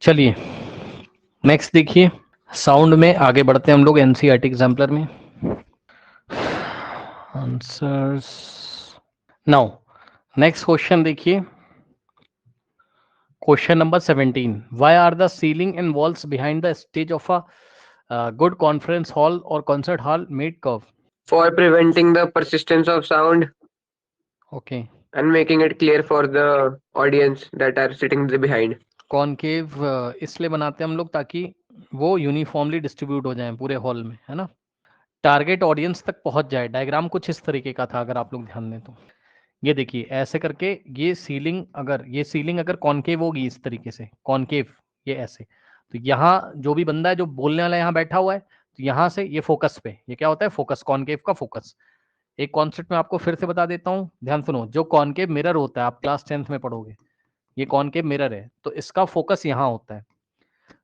चलिए नेक्स्ट देखिए, साउंड में आगे बढ़ते हैं हम लोग एनसीईआरटी एग्जाम्पलर में। आंसर्स नाउ, नेक्स्ट क्वेश्चन देखिए, question number 17। Why are the ceiling and walls behind the stage of a good conference hall और concert hall made curve? For preventing the persistence of sound okay, and making it clear for the audience that are sitting behind. Concave इसलिए बनाते हैं हम लोग ताकि वो uniformly distribute हो जाए पूरे हॉल में, है ना, टारगेट ऑडियंस तक पहुंच जाए। डायग्राम कुछ इस तरीके का था, अगर आप लोग ध्यान दें तो। ये देखिए ऐसे करके, ये सीलिंग अगर कॉनकेव होगी इस तरीके से, कॉनकेव ये ऐसे, तो यहाँ जो भी बंदा है जो बोलने वाला यहाँ बैठा हुआ है, तो यहाँ से ये फोकस पे, ये क्या होता है, फोकस, कॉनकेव का फोकस। एक कॉन्सेप्ट में आपको फिर से बता देता हूँ, ध्यान सुनो। जो कॉनकेव मिरर होता है, आप क्लास 10th में पढ़ोगे, ये कॉनकेव मिरर है, तो इसका फोकस यहाँ होता है।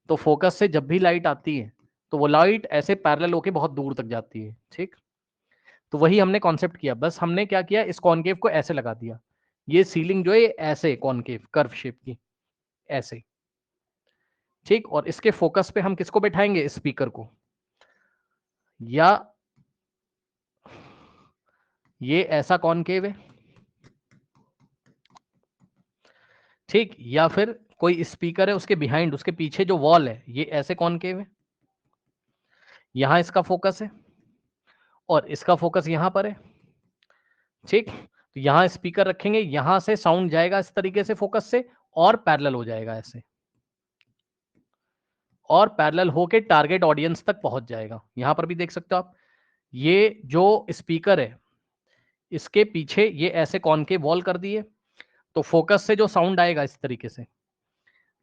तो फोकस से जब भी लाइट आती है, तो वो लाइट ऐसे पैरेलल होके बहुत दूर तक जाती है, ठीक। तो वही हमने कॉन्सेप्ट किया, बस हमने क्या किया, इस कॉनकेव को ऐसे लगा दिया। ये सीलिंग जो है ऐसे कॉनकेव कर्व शेप की, ऐसे, ठीक। और इसके फोकस पे हम किसको बैठाएंगे, स्पीकर को, या ये ऐसा कॉनकेव है, ठीक, या फिर कोई स्पीकर है उसके बिहाइंड, उसके पीछे जो वॉल है ये ऐसे कॉनकेव है, यहां इसका फोकस है और इसका फोकस यहां पर है, ठीक। तो यहां स्पीकर रखेंगे, यहां से साउंड जाएगा इस तरीके से फोकस से, और पैरेलल हो जाएगा ऐसे, और पैरेलल होके टारगेट ऑडियंस तक पहुंच जाएगा। यहां पर भी देख सकते हो आप, ये जो स्पीकर है इसके पीछे ये ऐसे कॉनकेव वॉल कर दिए, तो फोकस से जो साउंड आएगा इस तरीके से,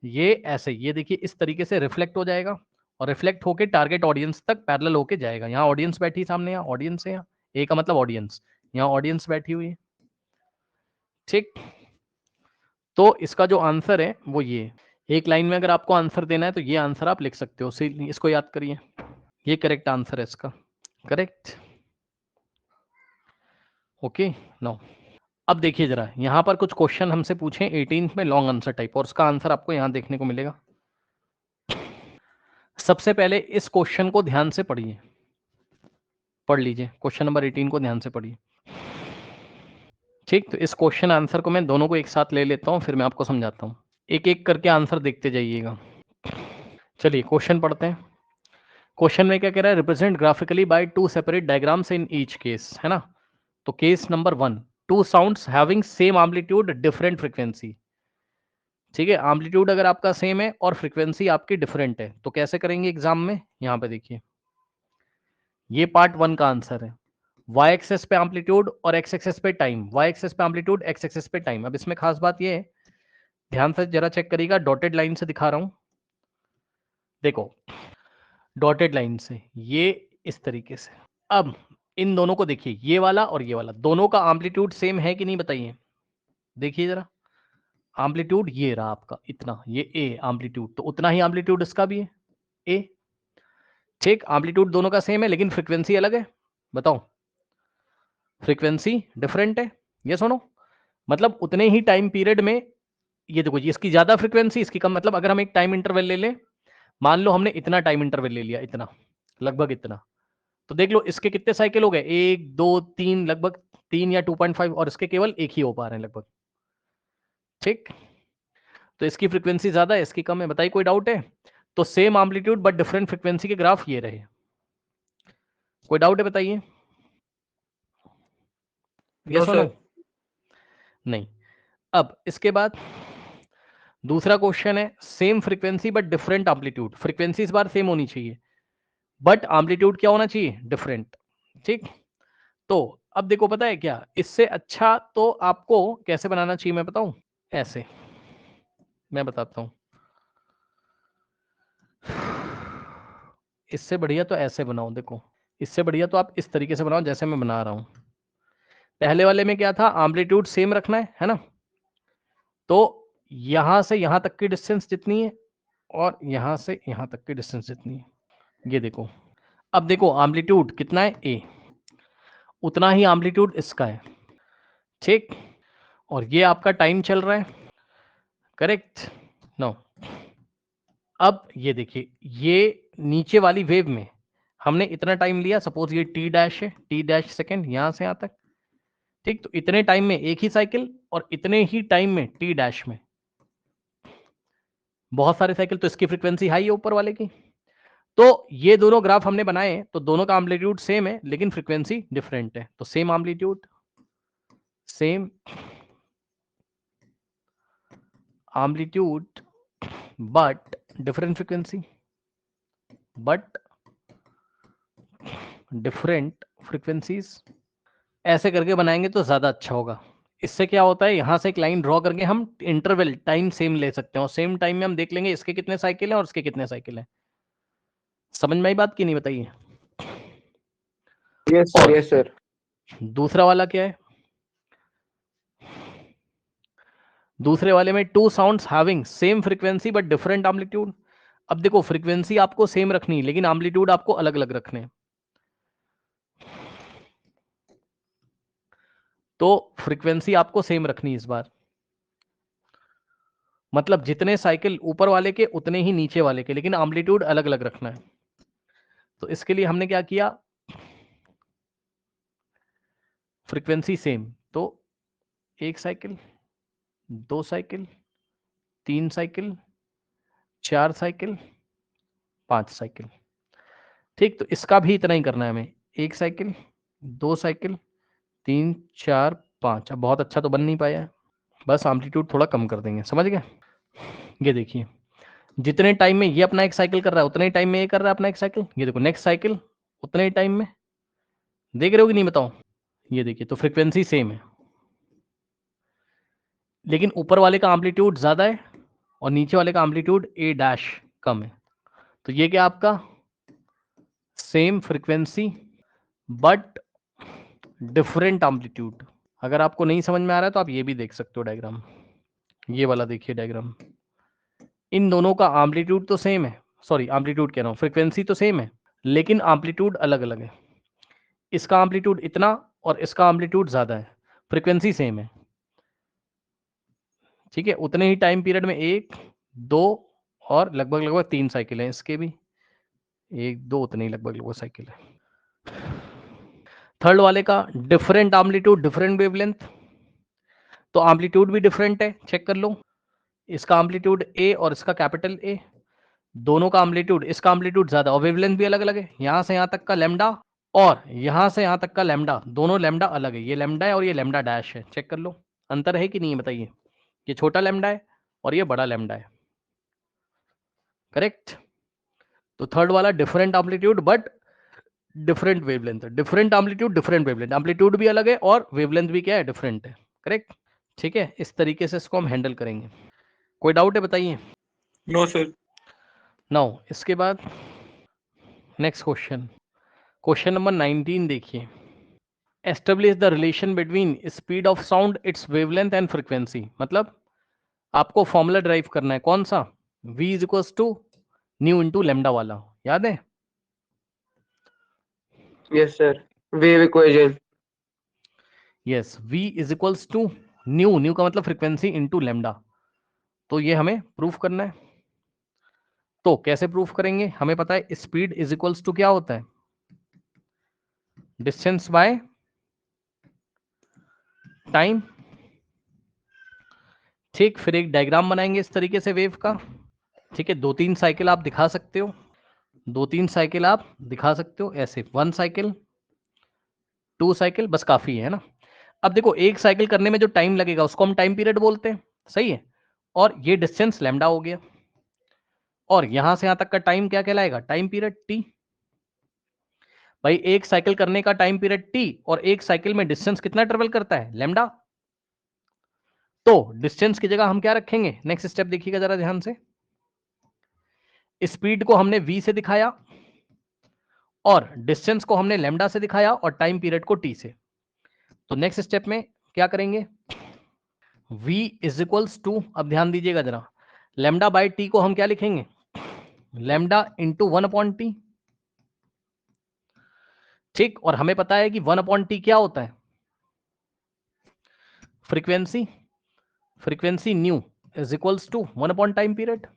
ये ऐसे, ये देखिए इस तरीके से रिफ्लेक्ट हो जाएगा, और रिफ्लेक्ट होके टारगेट ऑडियंस तक पैरेलल होके जाएगा। यहाँ ऑडियंस बैठी सामने, यहाँ ऑडियंस है, यहाँ ए का मतलब ऑडियंस, यहाँ ऑडियंस बैठी हुई है, ठीक। तो इसका जो आंसर है वो ये, एक लाइन में अगर आपको आंसर देना है तो ये आंसर आप लिख सकते हो, इसको याद करिए, ये करेक्ट आंसर है इसका, करेक्ट। ओके, नो, अब देखिए जरा, यहाँ पर कुछ क्वेश्चन हमसे पूछे 18th में लॉन्ग आंसर टाइप, और उसका आंसर आपको यहाँ देखने को मिलेगा। सबसे पहले इस क्वेश्चन को ध्यान से पढ़िए, पढ़ लीजिए, क्वेश्चन नंबर 18 को ध्यान से पढ़िए, ठीक। तो इस क्वेश्चन आंसर को मैं दोनों को एक साथ ले लेता हूँ, फिर मैं आपको समझाता हूँ, एक एक करके आंसर देखते जाइएगा। चलिए क्वेश्चन पढ़ते हैं। क्वेश्चन में क्या कह रहा है, represent graphically by two separate diagrams in each case, है ना। तो case number 1, two sounds having same amplitude different frequency, ठीक है। एम्पलीट्यूड अगर आपका सेम है और फ्रीक्वेंसी आपकी डिफरेंट है, तो कैसे करेंगे एग्जाम में, यहाँ पे देखिए, ये पार्ट 1 का आंसर है। वाई एक्सेस पे एम्पलीट्यूड और एक्स एक्सेस पे टाइम, वाई एक्सेस पे एम्पलीट्यूड, एक्स एक्सेस पे टाइम। अब इसमें खास बात ये है, ध्यान से जरा चेक करिएगा, डॉटेड लाइन से दिखा रहा हूं, देखो, डॉटेड लाइन से ये इस तरीके से। अब इन दोनों को देखिए, ये वाला और ये वाला, दोनों का एम्पलीट्यूड सेम है कि नहीं बताइए, देखिए जरा, एम्पलीट्यूड ये रहा आपका इतना, ये ए एम्पलीट्यूड, तो उतना ही एम्पलीट्यूड इसका भी है, ए, ठीक। एम्पलीट्यूड दोनों का सेम है लेकिन फ्रीक्वेंसी अलग है, बताओ, फ्रीक्वेंसी डिफरेंट है, ये सुनो, मतलब उतने ही टाइम पीरियड में, ये देखो, इसकी ज्यादा फ्रीक्वेंसी, इसकी कम, मतलब अगर हम एक टाइम इंटरवल ले लें, मान लो हमने इतना टाइम इंटरवल ले लिया, इतना, लगभग इतना, तो देख लो इसके कितने साइकिल हो गए, 1 2 3, लगभग 3 या 2.5, और इसके केवल एक ही हो पा रहे हैं लगभग, ठीक। तो इसकी फ्रीक्वेंसी ज्यादा है, इसकी कम है, बताइए कोई डाउट है। तो same amplitude but different frequency के ग्राफ ये रहे, कोई डाउट है बताइए, No, यस और नो, sir. नहीं। अब इसके बाद दूसरा क्वेश्चन है, same frequency but different amplitude, frequency इस बार सेम होनी चाहिए बट एम्पलीट्यूड क्या होना चाहिए, डिफरेंट, ठीक। तो अब देखो, पता है क्या, इससे अच्छा तो आपको कैसे बनाना चाहिए मैं बताऊं, ऐसे, मैं बताता हूं, इससे बढ़िया तो ऐसे बनाओ, देखो, इससे बढ़िया तो आप इस तरीके से बनाओ जैसे मैं बना रहा हूं। पहले वाले में क्या था, एम्पलीट्यूड सेम रखना है ना, तो यहां से यहां तक की डिस्टेंस जितनी है और यहां से यहां तक की डिस्टेंस जितनी है, ये देखो। अब देखो एम्पलीट्यूड कितना है, ए, उतना ही एम्पलीट्यूड इसका है, ठीक। और ये आपका टाइम चल रहा है, करेक्ट, नो, अब ये देखिए, ये नीचे वाली वेव में हमने इतना टाइम लिया, सपोज ये टी डैश है, टी डैश सेकेंड यहां से यहां तक, ठीक। तो इतने टाइम में एक ही साइकिल और इतने ही टाइम में टी डैश में बहुत सारे साइकिल, तो इसकी फ्रीक्वेंसी हाई है ऊपर वाले की। तो ये दोनों ग्राफ हमने बनाए तो दोनों का एम्पलीट्यूड सेम है लेकिन फ्रीक्वेंसी डिफरेंट है, तो same amplitude, same amplitude but different frequency, but different frequencies, ऐसे करके बनाएंगे तो ज्यादा अच्छा होगा। इससे क्या होता है, यहां से एक लाइन ड्रॉ करके हम इंटरवल टाइम सेम ले सकते हैं और सेम टाइम में हम देख लेंगे इसके कितने साइकिल हैं और इसके कितने साइकिल हैं। समझ में आई बात की नहीं, बताइए। Yes, sir. और Yes, sir. दूसरा वाला क्या है, दूसरे वाले में two sounds having same frequency but different amplitude. अब देखो, फ्रीक्वेंसी आपको सेम रखनी है लेकिन एम्पलीट्यूड आपको अलग अलग रखने हैं। तो फ्रीक्वेंसी आपको सेम रखनी है इस बार, मतलब जितने साइकिल ऊपर वाले के उतने ही नीचे वाले के, लेकिन एम्पलीट्यूड अलग अलग रखना है। तो इसके लिए हमने क्या किया, फ्रीक्वेंसी सेम, तो एक साइकिल, दो साइकिल, तीन साइकिल, चार साइकिल, पांच साइकिल, ठीक। तो इसका भी इतना ही करना है हमें, एक साइकिल, दो साइकिल, तीन, चार, पांच। अब बहुत अच्छा तो बन नहीं पाया है, बस एम्पलीट्यूड थोड़ा कम कर देंगे, समझ गए। ये देखिए, जितने टाइम में ये अपना एक साइकिल कर रहा है उतने ही टाइम में ये कर रहा है अपना एक साइकिल। ये देखो नेक्स्ट साइकिल उतने ही टाइम में, देख रहे हो कि नहीं बताओ। ये देखिए, तो फ्रीक्वेंसी सेम है लेकिन ऊपर वाले का एम्पलीट्यूड ज्यादा है और नीचे वाले का एम्पलीट्यूड ए डैश कम है। तो ये क्या आपका same frequency but different amplitude. अगर आपको नहीं समझ में आ रहा है तो आप ये भी देख सकते हो डायग्राम, ये वाला देखिए डायग्राम। इन दोनों का एम्पलीट्यूड तो सेम है, सॉरी एम्पलीट्यूड कह रहा हूँ, फ्रीक्वेंसी तो सेम है लेकिन एम्पलीट्यूड अलग अलग है। इसका एम्पलीट्यूड इतना और इसका एम्पलीट्यूड ज्यादा है, फ्रीक्वेंसी सेम है, ठीक है। उतने ही टाइम पीरियड में एक, दो और लगभग लगभग तीन साइकिल हैं इसके भी, एक दो उतने ही लगभग लगभग साइकिल है। थर्ड वाले का डिफरेंट एम्पलीट्यूड डिफरेंट वेवलेंथ, तो एम्पलीट्यूड भी डिफरेंट है, चेक कर लो। इसका एम्पलीट्यूड ए और इसका कैपिटल ए, दोनों का एम्पलीट्यूड, इसका एम्पलीट्यूड ज्यादा और वेवलेंथ भी अलग अलग है। यहां से यहां तक का लैम्डा और यहां से यहां तक का लैम्डा, दोनों लैम्डा अलग है, ये लैम्डा है और ये लैम्डा डैश है, चेक कर लो अंतर है कि नहीं है बताइए। ये छोटा लैम्डा है और ये बड़ा लैम्डा है, करेक्ट। तो थर्ड वाला different amplitude but different wavelength, different amplitude different wavelength, amplitude भी अलग है और वेवलेंथ भी क्या है, डिफरेंट है, करेक्ट। ठीक है, इस तरीके से इसको हम हैंडल करेंगे। कोई डाउट है बताइए। No sir. नाउ इसके बाद नेक्स्ट क्वेश्चन, क्वेश्चन नंबर 19 देखिए। Establish the relation between speed of sound, it's wavelength and frequency. मतलब आपको फॉर्मूला ड्राइव करना है, कौन सा, v is equals to nu into lambda वाला, याद है। Yes, sir. Wave equation. Yes, v is equals to nu, nu का मतलब फ्रीक्वेंसी इंटू लेमडा। तो ये हमें प्रूफ करना है। तो कैसे प्रूफ करेंगे, हमें पता है स्पीड इज इक्वल्स टू क्या होता है, डिस्टेंस बाय टाइम, ठीक। फिर एक डायग्राम बनाएंगे इस तरीके से वेव का, ठीक है। दो तीन साइकिल आप दिखा सकते हो, दो तीन साइकिल आप दिखा सकते हो ऐसे, वन साइकिल, टू साइकिल, बस काफी है ना। अब देखो, एक साइकिल करने में जो टाइम लगेगा उसको हम टाइम पीरियड बोलते हैं, सही है। और ये डिस्टेंस लैम्डा हो गया और यहां से यहां तक का टाइम क्या कहलाएगा, टाइम पीरियड टी। भाई एक साइकिल करने का टाइम पीरियड टी और एक साइकिल में डिस्टेंस कितना ट्रेवल करता है, लैम्डा। तो डिस्टेंस की जगह हम क्या रखेंगे, नेक्स्ट स्टेप देखिएगा जरा ध्यान से। स्पीड को हमने v से दिखाया और डिस्टेंस को हमने लैम्डा से दिखाया और टाइम पीरियड को t से। तो नेक्स्ट स्टेप में क्या करेंगे, v इज इक्वल्स टू, अब ध्यान दीजिएगा जरा, लैम्डा बाई टी को हम क्या लिखेंगे, lambda into one upon T, ठीक। और हमें पता है कि वन अपॉन टी क्या होता है, frequency, frequency nu is equals to one upon time period.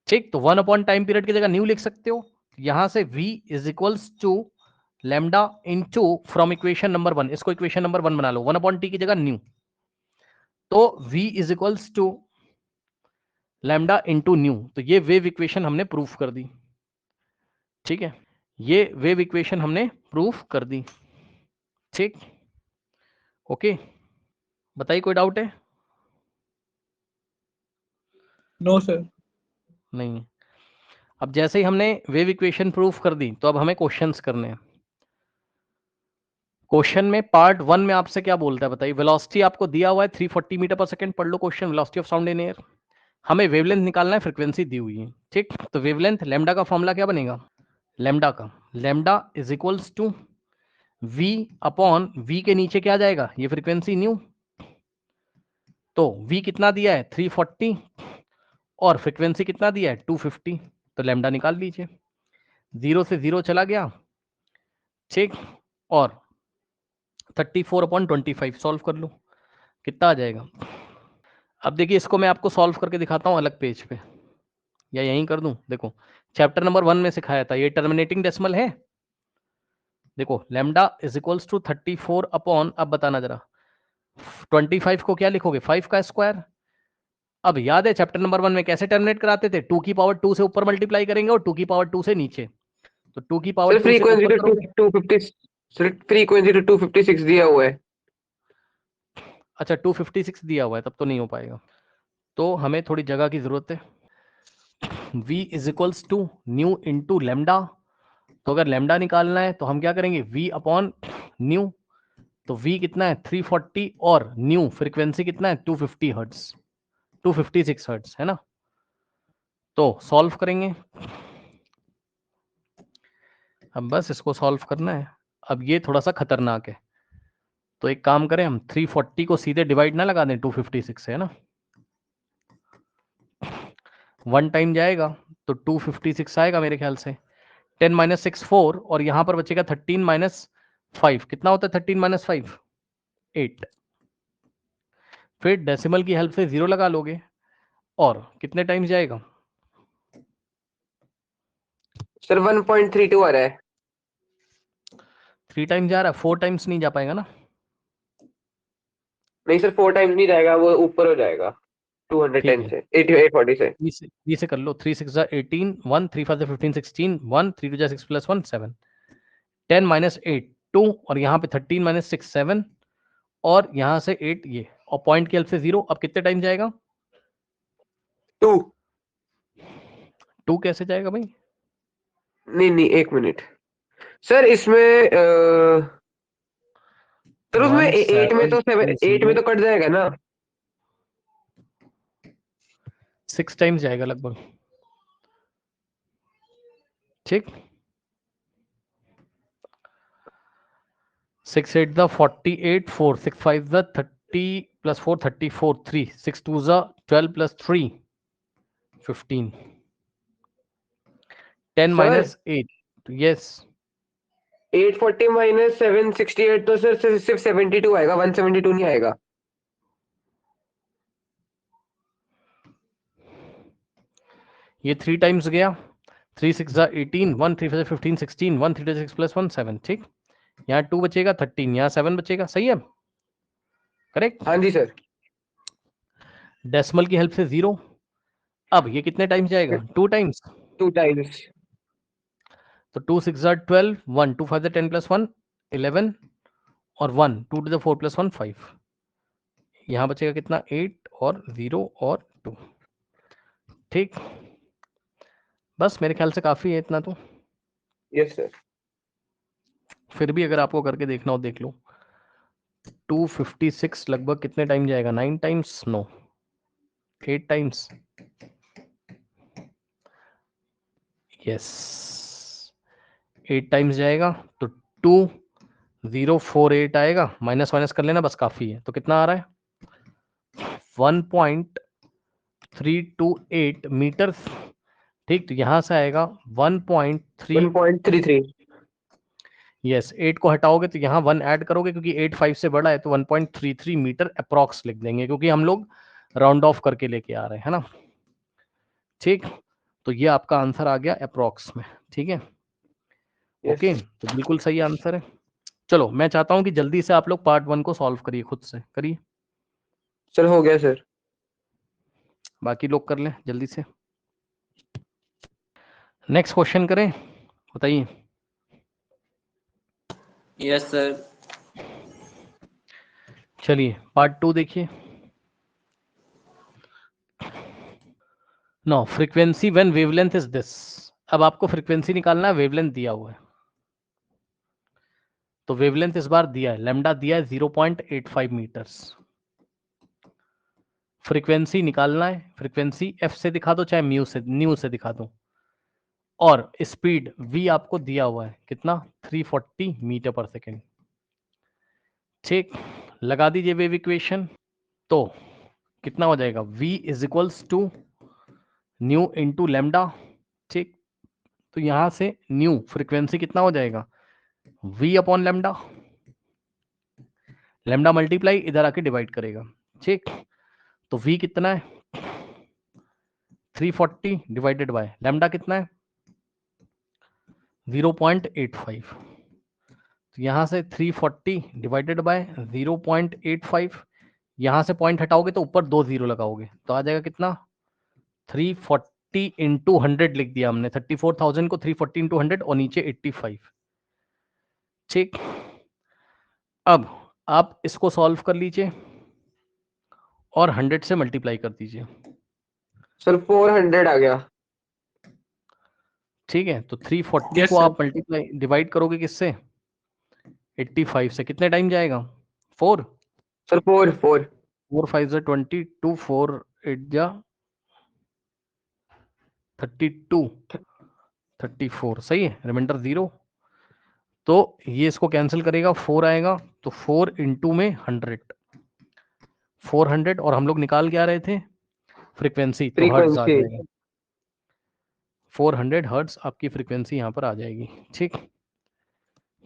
ठीक, तो 1 अपॉन टाइम पीरियड की जगह न्यू लिख सकते हो। यहां से v is equals to lambda into from equation number 1, इसको इक्वेशन नंबर 1 बना लो, 1 अपॉन टी की जगह न्यू, तो v is equals to lambda into nu. तो ये वेव इक्वेशन हमने प्रूफ कर दी। ठीक है, ये वेव इक्वेशन हमने प्रूफ कर दी। ठीक, ओके, बताइए कोई डाउट है? No sir. नहीं। अब जैसे ही हमने वेव इक्वेशन प्रूफ कर दी, तो अब हमें क्वेश्चंस करने हैं। क्वेश्चन में पार्ट 1 में आपसे क्या बोलता है बताइए। वेलोसिटी आपको दिया हुआ है 340 मीटर पर सेकंड, पढ़ लो question, velocity of sound in air. हमें वेवलेंथ निकालना है, फ्रीक्वेंसी दी हुई है। ठीक, तो वेवलेंथ लैम्डा का फॉर्मूला क्या बनेगा? Lambda is equals to v upon v के नीचे क्या जाएगा, ये फ्रीक्वेंसी न्यू। तो v कितना दिया है 340 और फ्रीक्वेंसी कितना दिया है 250, तो लैम्डा निकाल लीजिए। 0 से 0 चला गया। ठीक, और 34/25 सॉल्व कर लो, कितना आ जाएगा। अब देखिए, इसको मैं आपको सॉल्व करके दिखाता हूँ अलग पेज पे, या यहीं कर दूं। देखो, चैप्टर नंबर 1 में सिखाया था, ये टर्मिनेटिंग डेसिमल है। देखो, lambda is equals to 34 upon, अब बताना जरा, 25 को क्या लिखोगे, 5 का स्क्वायर। अब याद है चैप्टर नंबर 1 में कैसे टर्मिनेट कराते थे, 2 की पावर 2 से ऊपर मल्टीप्लाई करेंगे और 2 की पावर 2 से नीचे। तो 2 की पावर सर 2 से फ्रीक्वेंसी ऊपर तो करोगे। 250, सर फ्रीक्वेंसी तो 256 दिया हुआ है। अच्छा, 256 दिया हुआ है, तब तो नहीं हो पाएगा, तो हमें थोड़ी जगह की जरूरत है। v is equals to nu into lambda. तो अगर लैम्डा निकालना है तो हम क्या करेंगे, v अपॉन न्यू। तो v कितना है 340 और न्यू फ्रीक्वेंसी कितना है 250 हर्ट्ज, 256 हर्ट्ज है ना। तो सॉल्व करेंगे, अब बस इसको सॉल्व करना है। अब ये थोड़ा सा खतरनाक है, तो एक काम करें, हम 340 को सीधे डिवाइड ना लगा दें 256 से, है ना। 1 टाइम जाएगा तो 256 आएगा मेरे ख्याल से। 10 माइनस 6 4, और यहां पर बचेगा 13 माइनस 5, कितना होता है 13 माइनस 5 8। फिर डेसिमल की हेल्प से 0 लगा लोगे, और कितने टाइम्स जाएगा, सर 1.32 आ रहा है। 3 टाइम्स जा रहा है, 4 टाइम्स नहीं जा पाएगा ना। नहीं सर 4 टाइम्स नहीं जाएगा, वो ऊपर हो जाएगा ठीक 210 है, से 840 से। 3 से कर लो, 3 6 18 1 3 5 15 16 1 3 2 6 प्लस 1 7 10 माइनस 8 2, और यहाँ पे 13 माइनस 6 7, और यहाँ से 8 ये, और पॉइंट की हेल्प से 0। अब कितने टाइम जाएगा, 2 2 कैसे जाएगा भाई। नहीं नहीं, एक मिनट सर, इसमें सर उसमें 8 में तो 8 में तो कट जाएगा ना। 6 टाइम्स जाएगा लगभग। ठीक, 6 8 the 48 4 6 5 the 30 plus 4 34 3 6 2 the 12 plus 3 15 10 sir minus 8, yes 840 minus 768 तो सर सिर्फ 72 आएगा, 172 नहीं आएगा। ये 3 टाइम्स गया, 3 6 18 1 3 5 15 16 1 3 6 प्लस 1 7। ठीक, यहाँ 2 बचेगा 13, यहाँ 7 बचेगा, सही है, करेक्ट। हाँ जी सर। डेसिमल की हेल्प से 0। अब ये कितने टाइम्स जाएगा, 2 टाइम्स। 2 टाइम्स। तो 2 6 12 1 2 5 10 प्लस 1 11, और 1 2 to the 4 प्लस 1 5, यहाँ बचेगा कितना 8 और 0 और 2। ठीक, बस मेरे ख्याल से काफ़ी है इतना तो। Yes sir. फिर भी अगर आपको करके देखना हो देख लो। 256 लगभग कितने टाइम जाएगा, 9 times, no 8 times, yes 8 times जाएगा। तो 2048 आएगा, माइनस माइनस कर लेना बस, काफ़ी है। तो कितना आ रहा है 1.328 मीटर। ठीक, तो यहाँ से आएगा 1.3, 1.33। यस 8 को हटाओगे तो यहाँ 1 ऐड करोगे, क्योंकि 8 5 से बड़ा है, तो 1.33 मीटर अप्रॉक्स लिख देंगे, क्योंकि हम लोग राउंड ऑफ करके लेके आ रहे हैं, है ना। ठीक, तो ये आपका आंसर आ गया अप्रोक्स में, ठीक है। ओके, तो बिल्कुल सही आंसर है। चलो मैं चाहता हूं कि जल्दी से आप लोग पार्ट 1 को सॉल्व करिए, खुद से करिए, सर हो गया सर। बाकी लोग कर लें जल्दी से। नेक्स्ट क्वेश्चन करें, बताइए। Yes sir. चलिए पार्ट 2 देखिए। No, frequency when wavelength is this. अब आपको फ्रीक्वेंसी निकालना है, वेवलेंथ दिया हुआ है, तो वेवलेंथ इस बार दिया है, लैम्डा दिया है 0.85 मीटर्स। फ्रीक्वेंसी निकालना है, फ्रीक्वेंसी एफ से दिखा दो चाहे न्यू से दिखा दो, और स्पीड v आपको दिया हुआ है कितना, 340 मीटर पर सेकेंड। ठीक, लगा दीजिए वेव इक्वेशन, तो कितना हो जाएगा, v is equals to nu into lambda. ठीक, तो यहां से न्यू फ्रीक्वेंसी कितना हो जाएगा, v upon lambda, lambda multiply इधर आके डिवाइड करेगा। ठीक, तो v कितना है, 340 डिवाइडेड बाय लैम्डा कितना है 0.85, तो यहां से 340 डिवाइडेड बाय 0.85, यहां से पॉइंट हटाओगे तो ऊपर 2 जीरो लगाओगे तो आ जाएगा कितना, 340 इंटू 100 लिख दिया हमने, 34,000 को 340 इंटू 100 और नीचे 85। ठीक, अब आप इसको सॉल्व कर लीजिए और 100 से मल्टीप्लाई कर दीजिए। सर 400 आ गया। ठीक है, तो 340 Yes, को sir. आप मल्टीप्लाई डिवाइड करोगे किससे, 85 से, कितने टाइम जाएगा, 4, सर 4 4 5 जा 20, 2 4 8 जा 32, 34, सही है, रिमाइंडर 0, तो ये इसको कैंसिल करेगा, 4 आएगा, तो 4 इंटू में 100, 400, और हम लोग निकाल क्या रहे थे, फ्रीक्वेंसी, तो हर्ट्ज आ फ्रीक्वेंसी। जाएगा, 400 हर्ट्ज आपकी फ्रीक्वेंसी यहाँ पर आ जाएगी। ठीक,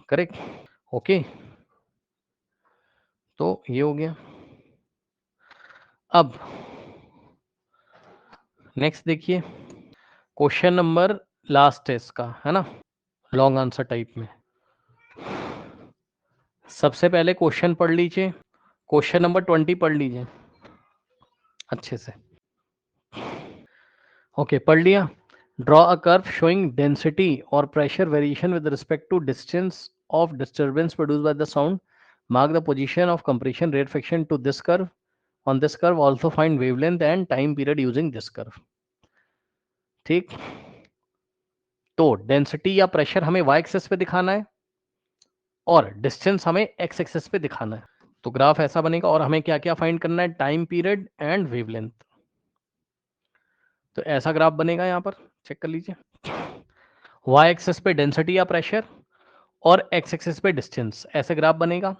करेक्ट, ओके, तो ये हो गया। अब नेक्स्ट देखिए, क्वेश्चन नंबर लास्ट है इसका, है ना, लॉन्ग आंसर टाइप में। सबसे पहले क्वेश्चन पढ़ लीजिए, क्वेश्चन नंबर 20 पढ़ लीजिए अच्छे से। ओके, पढ़ लिया। Draw a curve showing density और pressure variation with respect to distance of disturbance produced by the sound, mark the position of compression rarefaction to this curve, on this curve also find wavelength and time period using this curve. ठीक, तो density या pressure हमें y axis पे दिखाना है और distance हमें x axis पे दिखाना है, तो ग्राफ ऐसा बनेगा, और हमें क्या क्या फाइंड करना है, टाइम पीरियड एंड वेवलेंथ। तो ऐसा ग्राफ बनेगा, यहाँ पर चेक कर लीजिए, y एक्सिस पे डेंसिटी या प्रेशर और x एक्सिस पे डिस्टेंस, ऐसे ग्राफ बनेगा।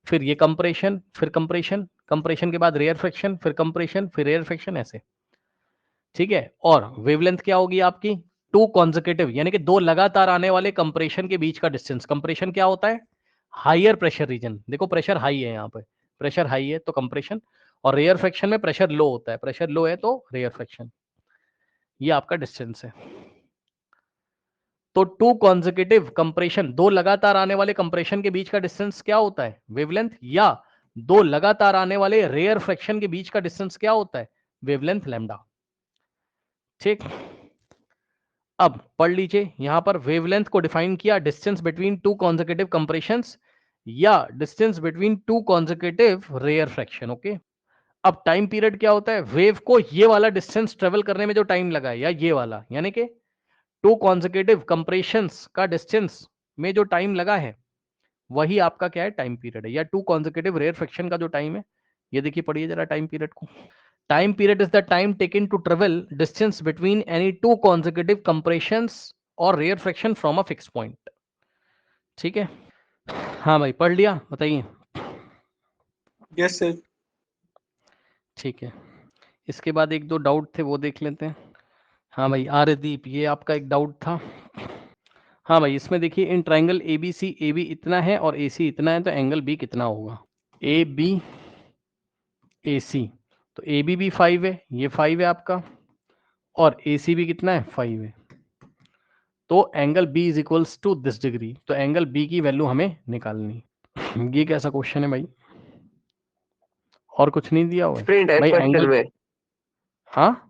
फिर ये कंप्रेशन, फिर कंप्रेशन, कंप्रेशन के बाद रेयर फ्रैक्शन, फिर कंप्रेशन, फिर रेयर फ्रैक्शन, ऐसे। ठीक है, और वेवलेंथ क्या होगी आपकी, 2 कॉन्जिक्यूटिव, यानी कि 2 लगातार आने वाले कंप्रेशन के बीच का डिस्टेंस। कंप्रेशन क्या होता है, हायर प्रेशर रीजन, देखो प्रेशर हाई है, यहाँ पे प्रेशर हाई है तो कंप्रेशन, और रेयर फ्रैक्शन में प्रेशर लो होता है, प्रेशर लो है तो रेयर फ्रैक्शन, ये आपका डिस्टेंस है। तो 2 कॉन्जिक्यूटिव कंप्रेशन, 2 लगातार आने वाले कंप्रेशन के बीच का डिस्टेंस क्या होता है, वेवलेंथ, या 2 लगातार आने वाले रेयर फ्रैक्शन के बीच का डिस्टेंस क्या होता है, वेवलेंथ लैम्डा। ठीक, अब पढ़ लीजिए, यहां पर वेवलेंथ को डिफाइन किया, डिस्टेंस बिटवीन 2 कॉन्जिक्यूटिव कंप्रेशंस या distance between 2 consecutive rarefaction. Okay, अब टाइम पीरियड क्या होता है, वेव को ये वाला डिस्टेंस ट्रेवल करने में जो टाइम लगा है, या ये वाला, यानी कि 2 कॉन्जिक्यूटिव कंप्रेशंस का डिस्टेंस में जो टाइम लगा है, वही आपका क्या है, टाइम पीरियड है, या 2 कॉन्जिक्यूटिव रेयर फ्रैक्शन का जो टाइम है, ये देखिए, पढ़िए जरा टाइम पीरियड को। Time period is the time taken to travel distance between any 2 consecutive compressions or rarefaction from a fixed point. ठीक है, हाँ भाई, पढ़ लिया, बताइए। Yes, sir. ठीक है, इसके बाद एक दो डाउट थे वो देख लेते हैं। हाँ भाई, आर्यदीप, ये आपका एक डाउट था। हाँ भाई, इसमें देखिए, इन ट्राइंगल ABC, AB इतना है और AC इतना है, तो एंगल B कितना होगा, AB AC, तो AB भी 5 है, ये 5 है आपका, और AC भी कितना है 5 है, तो angle B is equals to this degree, तो एंगल B की वैल्यू हमें निकालनी। ये कैसा क्वेश्चन है भाई, और कुछ नहीं दिया हुआ है प्रिंट है भाई क्वेश्चन एंगल। में, हाँ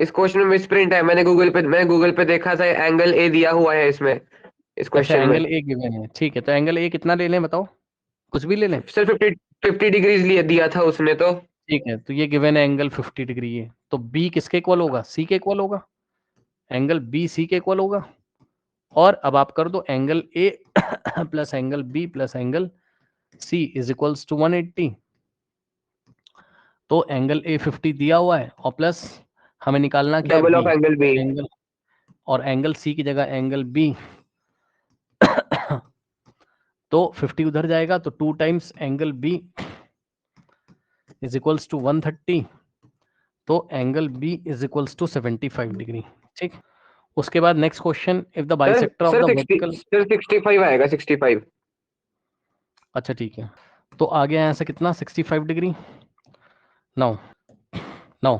इस क्वेश्चन में मिसप्रिंट है। मैंने गूगल पे देखा था, एंगल ए दिया हुआ है इसमें, इस अच्छा, क्वेश्चन में। एंगल A गिवन है, ठीक है, तो एंगल A कितना ले लें बताओ, कुछ भी ले लें। सर 50 डिग्रीज लिए दिया था उसने तो। ठीक है, तो ये गिवन है एंगल 50 डिग्री है, तो B किसके इक्वल होगा, C के इक्वल होगा, एंगल B C के इक्वल होगा। और अब आप कर दो angle A plus angle B plus angle C is equals to 180, तो एंगल A 50 दिया हुआ है और प्लस हमें निकालना क्या है double B, of angle B. Angle, और एंगल C की जगह एंगल B तो 50 उधर जाएगा, तो 2 times angle B is equals to 130, तो angle B is equals to 75 degree. ठीक, उसके बाद next question, if the sir bisector of sir the 60 vertical, sir 65 आएगा, 65। अच्छा ठीक है, तो आ गया यहाँ से कितना 65 degree. Now now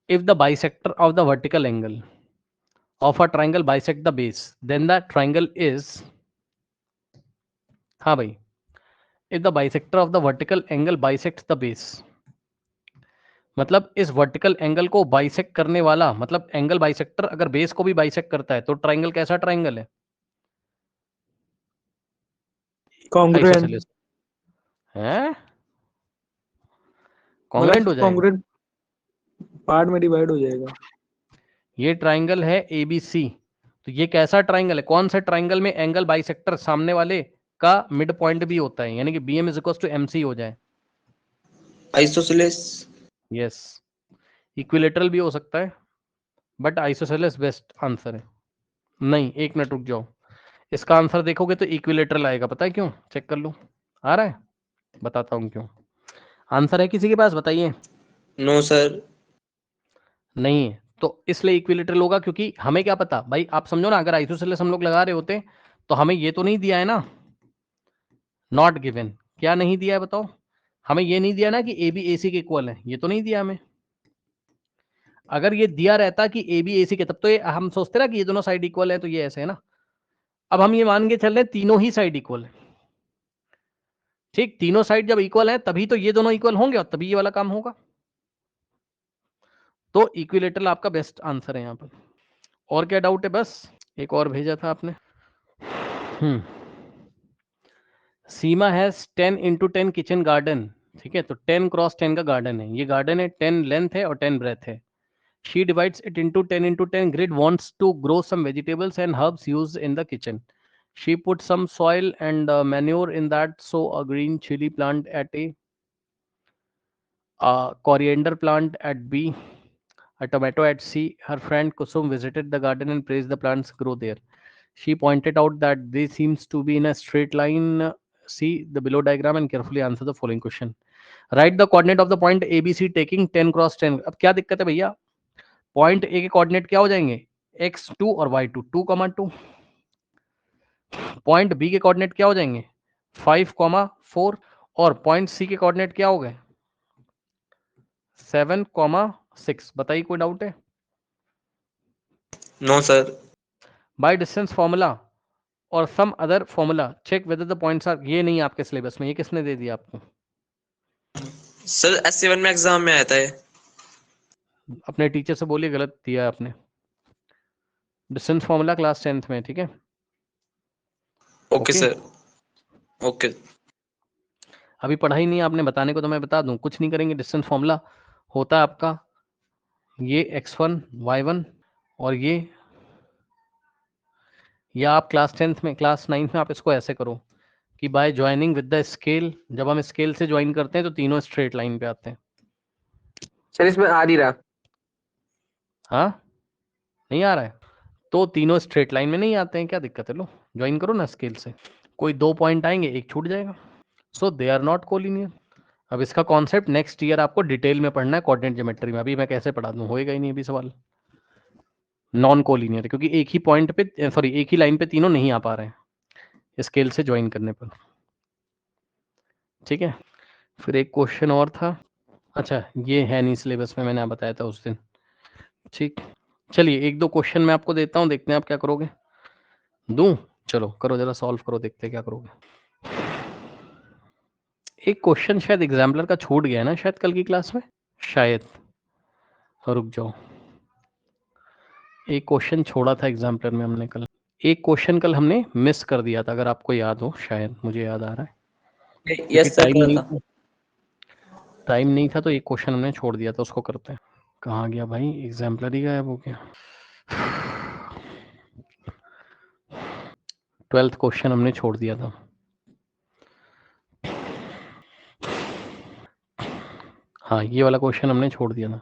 if the bisector of the vertical angle of a triangle bisect the base, then the triangle is, हाँ भाई, if the bisector of the vertical angle bisects the base, मतलब इस वर्टिकल एंगल को bisect करने वाला, मतलब angle bisector अगर base को भी बाइसेक्ट करता है तो ट्राइंगल कैसा ट्राइंगल है, कॉन्ग्रुएंट, आइसोसेलेस है, कॉन्ग्रेंट हो मतलब जाएगा। कॉन्ग्रुएंट पार्ट में डिवाइड हो जाएगा। ये ट्राइंगल है ABC, तो ये कैसा ट्राइंगल है, कौन से ट्राइंगल में एंगल बाइसेक्टर सामने वाले का मिड पॉइंट भी होता है, यानी कि BM is equal to MC हो जाए। आइसोसेलेस। यस, इक्विलेटरल भी हो सकता है, बट आइसोसेलेस बेस्ट आंसर है। नहीं, एक मिनट रुक जाओ, इसका आंसर देखोगे तो इक्विलेटरल आएगा, पता है क्यों, चेक कर लो, आ रहा है, बताता हूँ क्यों। आंसर है किसी के पास, बताइए। No sir. नहीं है, तो इसलिए इक्विलेटरल होगा, क्योंकि हमें क्या पता भाई, आप समझो ना, अगर आइसोसेलेस हम लोग लगा रहे होते तो हमें ये तो नहीं दिया है ना, नॉट गिवन, क्या नहीं दिया है बताओ, हमें ये नहीं दिया ना कि AB AC के इक्वल है, ये तो नहीं दिया हमें। अगर ये दिया रहता कि AB AC के, तब तो ये हम सोचते ना कि ये दोनों साइड इक्वल है, तो ये ऐसे है ना। अब हम ये मान के चल रहे हैं तीनों ही साइड इक्वल है, ठीक, तीनों साइड जब इक्वल है तभी तो ये दोनों इक्वल होंगे और तभी ये वाला काम होगा, तो इक्विलेटरल आपका बेस्ट आंसर है यहाँ पर। और क्या डाउट है, बस एक और भेजा था आपने। सीमा हैज 10 into 10 किचन गार्डन, ठीक है, तो 10 क्रॉस 10 का गार्डन है, ये गार्डन है, 10 लेंथ है और 10 ब्रेथ है। She divides it into 10 into 10 grid, wants to grow some vegetables and herbs used in the kitchen. She put some soil and manure in that, so a green chili plant at A, a coriander plant at B, a tomato at C. Her friend Kusum visited the garden and praised the plants grow there. She pointed out that they seems to be in a straight line. See the below diagram and carefully answer the following question. Write the coordinate of the point ABC taking 10 cross 10. अब क्या दिक्कत है भैया, point A के coordinate क्या हो जाएंगे, x2 और y2, 2,2। पॉइंट बी के कोऑर्डिनेट क्या हो जाएंगे 5,4, और पॉइंट सी के कोऑर्डिनेट क्या हो गए 7,6। बताइए कोई डाउट है। No sir. By distance formula और some other formula check whether the points are, ये नहीं आपके सिलेबस में, ये किसने दे दिया आपको, सर S7 में एग्जाम में आया था ये। अपने टीचर से बोलिए गलत दिया आपने, डिस्टेंस फॉर्मूला क्लास 10th में, ठीक है। Okay sir. ओके। अभी पढ़ा ही नहीं आपने, बताने को तो मैं बता दूं, कुछ नहीं करेंगे। डिस्टेंस फॉर्मूला होता है आपका ये x1 y1, और ये, या आप क्लास 10th में, क्लास 9th में आप इसको ऐसे करो कि by joining with the scale, जब हम स्केल से ज्वाइन करते हैं तो तीनों स्ट्रेट लाइन पे आते हैं। सर इसमें आ नहीं रहा। हाँ, नहीं आ रहा है, तो तीनों स्ट्रेट लाइन में नहीं आते हैं, क्या दिक्कत है, लो ज्वाइन करो ना स्केल से, कोई 2 पॉइंट आएंगे, एक छूट जाएगा, सो दे आर नॉट कोलिनियर। अब इसका कॉन्सेप्ट नेक्स्ट ईयर आपको डिटेल में पढ़ना है कोऑर्डिनेट ज्योमेट्री में, अभी मैं कैसे पढ़ा दूं, होएगा ही नहीं अभी सवाल। नॉन कोलिनियर, क्योंकि एक ही पॉइंट पे, सॉरी एक ही लाइन पे तीनों नहीं आ पा रहे हैं स्केल से ज्वाइन करने पर, ठीक है। फिर एक क्वेश्चन और था, अच्छा ये है नहीं सिलेबस में, मैंने बताया था उस दिन, ठीक, चलिए एक दो क्वेश्चन मैं आपको देता हूँ, देखते हैं आप क्या करोगे। दूं? चलो करो, जरा सॉल्व करो, देखते हैं क्या करोगे। एक क्वेश्चन शायद एग्जाम्पलर का छूट गया है ना शायद कल की क्लास में, शायद। रुक जाओ, एक क्वेश्चन छोड़ा था एग्जाम्पलर में हमने कल, एक क्वेश्चन कल हमने मिस कर दिया था, अगर आपको याद हो, शायद मुझे याद आ रहा है, क्योंकि यस सर, टाइम नहीं था। था, टाइम नहीं था, तो एक क्वेश्चन हमने छोड़ दिया था, उसको करते हैं। कहाँ गया भाई, एग्जाम्पलर ही गायब हो गया। 12th क्वेश्चन हमने छोड़ दिया था। हाँ, ये वाला क्वेश्चन हमने छोड़ दिया था।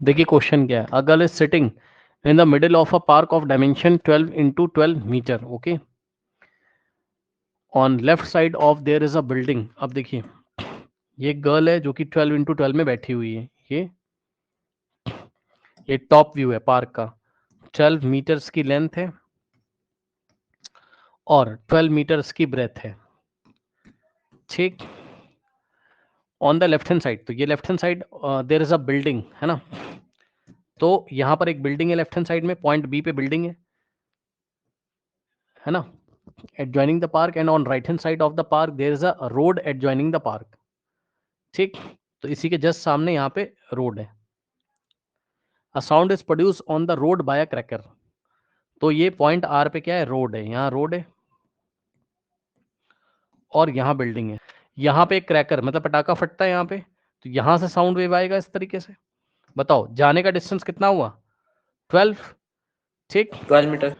देखिए क्वेश्चन क्या है, a girl is sitting in the middle of a park of dimension 12 into 12 metre, okay. On left side of there is a building. अब देखिए ये गर्ल है जो कि 12 into 12 में बैठी हुई है, ये टॉप व्यू है पार्क का, 12 मीटर्स की लेंथ है और 12 मीटर्स की ब्रेथ है, ठीक। On the left hand side, तो ये left hand side there is a building, है ना। तो यहां पर एक बिल्डिंग है लेफ्ट हैंड साइड में, पॉइंट बी पे बिल्डिंग है ना, adjoining the park, and on right hand side of the park there is a road adjoining the park, ठीक। तो इसी के जस्ट सामने यहाँ पे रोड है। a sound is produced on the road by a cracker, तो ये पॉइंट आर पे क्या है, रोड है, यहाँ रोड है और यहाँ बिल्डिंग है, यहाँ पे एक क्रैकर मतलब पटाखा फटता है यहाँ पे, तो यहाँ से साउंड वेव आएगा इस तरीके से। बताओ जाने का डिस्टेंस कितना हुआ, 12, ठीक। 12 मीटर।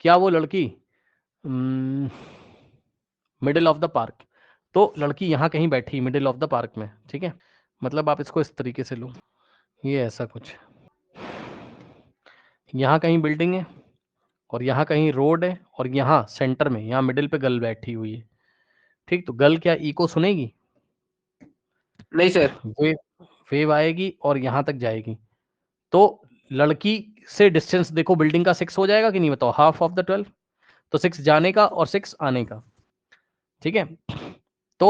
क्या वो लड़की मिडिल ऑफ द पार्क, तो लड़की यहाँ कहीं बैठी मिडिल ऑफ द पार्क में, ठीक है। मतलब आप इसको इस तरीके से लो, ये ऐसा कुछ, यहाँ कहीं बिल्डिंग है और यहाँ कहीं रोड है और यहाँ सेंटर में, यहाँ मिडिल पे गर्ल बैठी हुई है, ठीक। तो गर्ल क्या इको सुनेगी, नहीं सर। वेव वेव आएगी और यहाँ तक जाएगी। तो लड़की से डिस्टेंस देखो बिल्डिंग का 6 हो जाएगा कि नहीं, बताओ, हाफ ऑफ द 12, तो 6 जाने का और 6 आने का, ठीक है। तो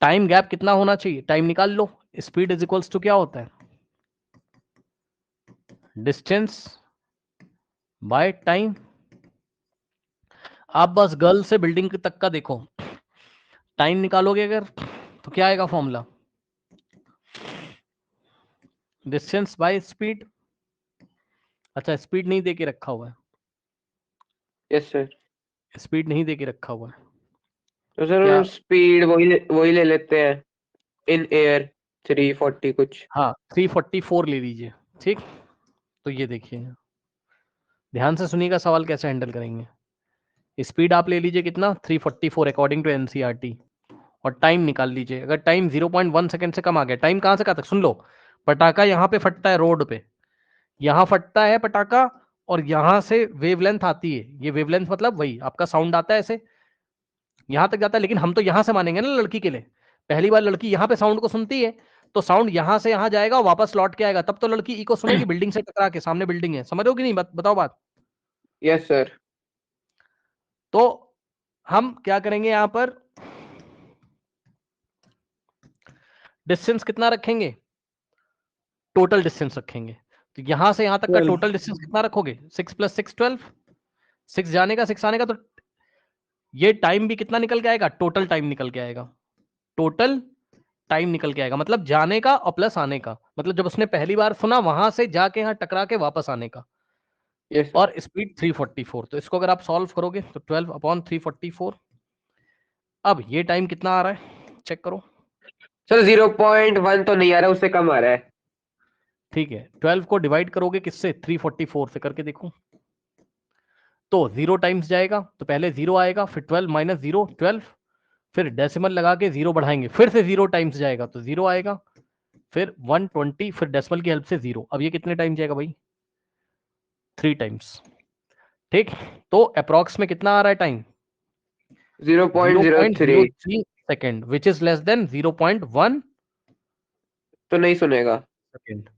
टाइम गैप कितना होना चाहिए, टाइम निकाल लो, स्पीड इज इक्वल्स टू क्या होता है, डिस्टेंस बाय टाइम। आप बस गर्ल से बिल्डिंग तक का देखो, टाइम निकालोगे अगर तो क्या आएगा फॉर्मूला, डिस्टेंस बाय स्पीड। अच्छा स्पीड नहीं दे के रखा हुआ है, यस सर। स्पीड नहीं दे के रखा हुआ है, तो सर क्या, स्पीड वही ले लेते हैं, इन एयर 340 कुछ। हाँ 344 ले लीजिए, ठीक। तो ये देखिए ध्यान से सुनिएगा सवाल कैसे हैंडल करेंगे। स्पीड आप ले लीजिए कितना, 344 अकॉर्डिंग टू एनसीईआरटी, और टाइम निकाल लीजिए। अगर टाइम 0.1 सेकंड से कम आ गया, टाइम कहाँ से कहाँ तक, सुन लो, पटाखा यहाँ पे फटता है रोड पे, यहाँ फटता है पटाखा और यहाँ से वेवलेंथ आती है, ये वेवलेंथ मतलब वही आपका साउंड आता है ऐसे यहाँ तक जाता है, लेकिन हम तो यहाँ से मानेंगे ना लड़की के लिए, पहली बार लड़की यहाँ पे साउंड को सुनती है तो साउंड यहाँ से यहाँ जाएगा वापस लौट के आएगा, तब तो लड़की इको सुनेगी बिल्डिंग से टकरा के, सामने बिल्डिंग है, समझ रहे हो कि नहीं, बताओ बात। Yes sir. तो हम क्या करेंगे यहाँ पर, डिस्टेंस कितना रखेंगे, टोटल डिस्टेंस रखेंगे, तो यहां से यहां तक का 12। टोटल डिस्टेंस कितना रखोगे, 6 + 6 12, 6 जाने का 6 आने का, तो ये टाइम भी कितना निकल के आएगा, टोटल टाइम निकल के आएगा, टोटल टाइम निकल के आएगा, मतलब जाने का और प्लस आने का, मतलब जब उसने पहली बार सुना वहां से जाके यहाँ टकरा के वापस आने का, यस सर। और स्पीड 344। तो इसको अगर आप सॉल्व करोगे तो 12/344। अब ये टाइम कितना आ रहा है चेक करो, सर 0.1 तो नहीं आ रहा, उससे कम आ रहा है। ठीक है। 12 को डिवाइड करोगे किससे, 344 से, करके देखो, तो 0 टाइम्स जाएगा, तो पहले 0 आएगा, फिर 12 - 0 12, फिर डेसिमल लगा के 0 बढ़ाएंगे, फिर से 0 टाइम्स जाएगा तो 0 आएगा, फिर 120, फिर डेसिमल की हेल्प से 0। अब ये कितने टाइम जाएगा भाई, 3 टाइम्स, ठीक। तो अप्रॉक्स में कितना आ रहा है time, 0.03 0.03 second, which is less than 0.1 तो नहीं सुनेगा। सेकेंड,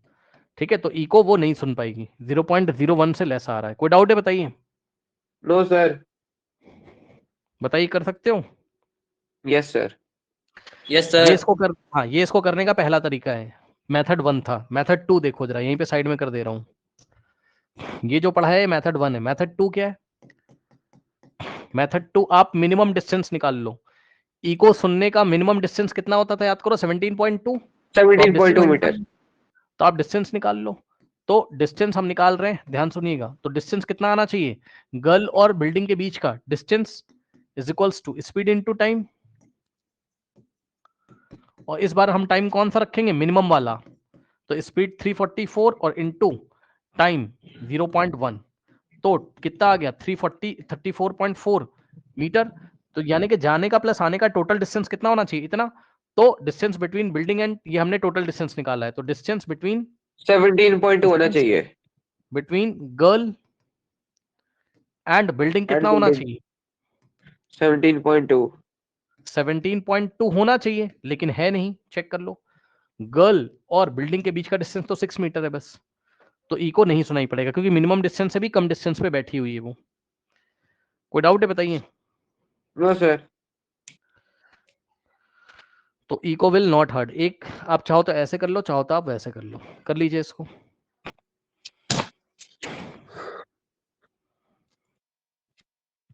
ठीक है। तो इको वो नहीं सुन पाएगी, 0.01 से लेस आ रहा है। कोई डाउट है बताइए, नो सर। बताइए, कर सकते हो। Yes sir. यस ये सर। इसको कर, हाँ ये इसको करने का पहला तरीका है, मेथड 1 था। मेथड 2 देखो जरा, यहीं पे साइड में कर दे रहा हूं। ये जो पढ़ा है मेथड 1 है। मेथड 2 क्या है? मेथड 2 आप मिनिमम डिस्टेंस निकाल लो। इको सुनने का मिनिमम डिस्टेंस कितना होता था याद करो, 17.2। 17.2 मीटर। तो आप डिस्टेंस निकाल लो। तो डिस्टेंस हम निकाल रहे हैं, ध्यान सुनिएगा। तो डिस्टेंस कितना आना चाहिए? गर्ल और बिल्डिंग के बीच का distance is equals to speed into time. और इस बार हम टाइम कौन सा रखेंगे? मिनिमम वाला। तो स्पीड 344 और इनटू टाइम 0.1। तो कितना आ गया? 34.4 मीटर। तो यानी कि जाने का प्लस आने का टोटल डिस्टेंस कितना होना चाहिए? इतना। तो डिस्टेंस बिटवीन बिल्डिंग एंड, ये हमने टोटल डिस्टेंस निकाला है, तो डिस्टेंस बिटवीन 17.2 होना चाहिए। बिटवीन गर्ल एंड बिल्डिंग कितना होना चाहिए? 17.2। 17.2 होना चाहिए, लेकिन है नहीं, चेक कर लो। गर्ल और बिल्डिंग के बीच का डिस्टेंस तो 6 मीटर है बस। तो ई को नहीं सुनाई पड़ेगा, क्योंकि मिनिमम डिस्टेंस से भी कम डिस्टेंस पे बैठी हुई है वो। कोई डाउट है बताइए? No sir. तो ई को विल नॉट हर्ट। एक आप चाहो तो ऐसे कर लो, चाहो तो आप वैसे कर लो, कर लीजिए इसको।